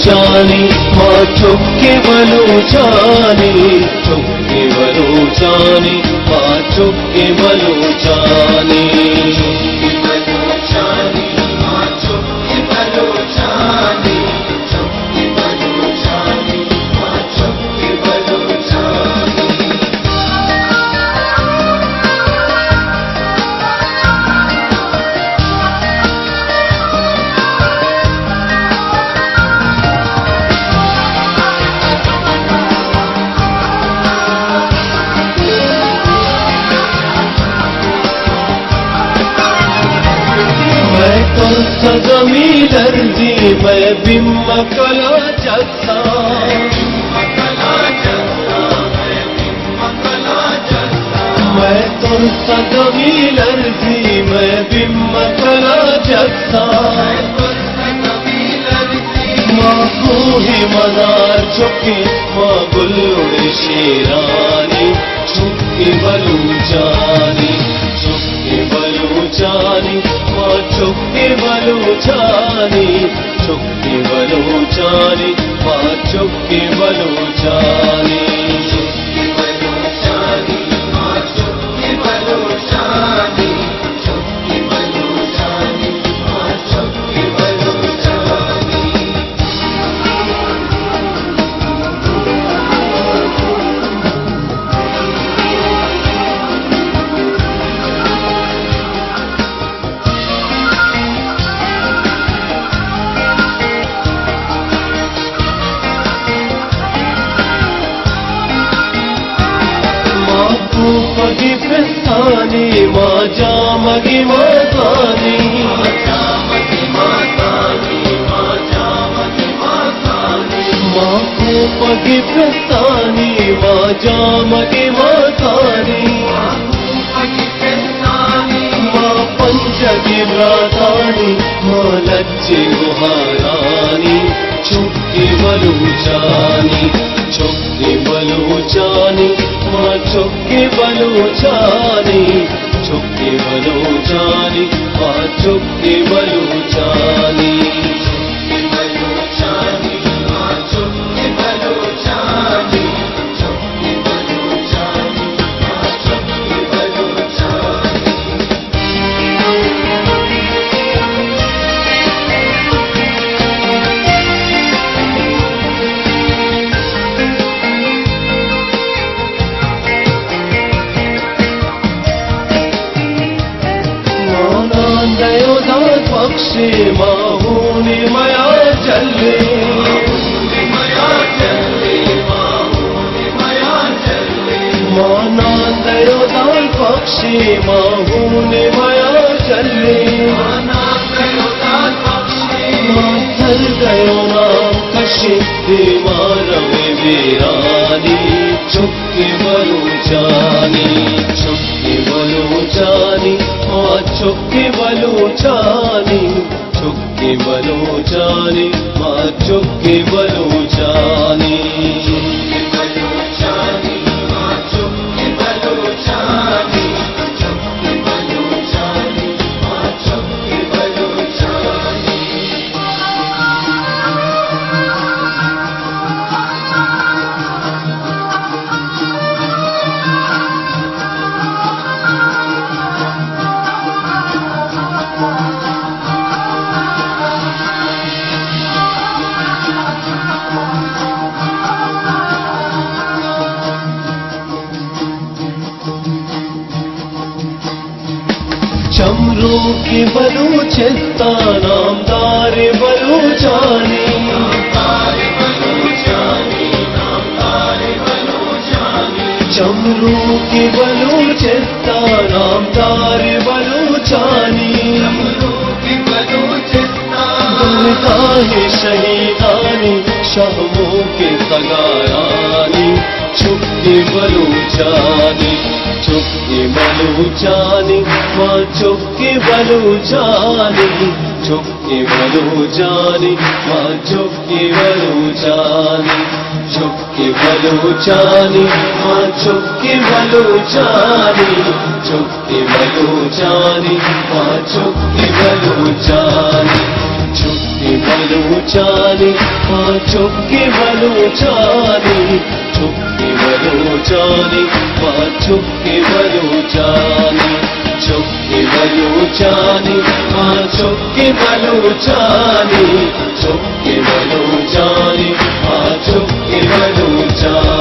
बलूचानी माँ चुक्की बलूचानी चुक्की बलूचानी माँ चुक्की बलूचानी सगमीलर्जी मैं बिम्मकला जत्ता मैं तो सगमीलर्जी मैं बिम्मकला जत्ता माँ को ही मनार चुकी माँ गुल्लुड़ शेरानी चुक्की बलूचानी चुक्की बलूचानी माँ चुक्की बलूचानी चुक्की बलूचानी माँ चुक्की बलूचानी चुक्की बलूचानी माँ चुक्की बलूचानी चुक्की बलूचानी माँ चुक्की बलूचानी मगी प्रस्थानी माँ जामगी मातानी माँ को पगी प्रस्थानी माँ जामगी मातानी माँ पंचगी व्रातानी माँ लज्जी गुहारानी चुक्की बलूचानी चुक्की बलूचानी माँ चुक्की बलूचानी चुक्की बलूचानी माँ चुक्की बलूचानी चुक्की बलूचानी माँ चुक्की बलूचानी चुक्की बलूचानी माँ चुक्की बलूचानी पक्षी माहूनी मया चले मानांदयोदान पक्षी माहूनी मया चले माथल गयो नाम कशी मारवे वीरानी चुक्की बलूचानी चुक्की बलूचानी माँ चुक्की बलूचानी चुक्की बलूचानी माँ चुक्की बलूचानी चुक्की बलूचानी माँ चुक्की बलूचानी चुक्की बलूचानी माँ चुक्की बलूचानी चमरू की बलूचिस्ता नामदार बलूचानी चमरू की बलूचिस्ता नामदार बलूचानी दुर्गा ही शहीदानी शहमों के सगारानी चुक्की बलूचानी चुक्की बलूचानी माँ चुक्की बलूचानी चुक्की बलूचानी माँ चुक्की बलूचानी चुक्की बलूचानी माँ चुक्की बलूचानी चुक्की बलूचानी माँ चुक्की बलूचानी चुक्की बलूचानी बलूचानी माँ चुपके बलूचानी चुपके बलूचानी माँ चुपके बलूचानी चुपके बलूचानी माँ चुपके बलूचानी चुपके बलूचानी माँ चुपके बलूचानी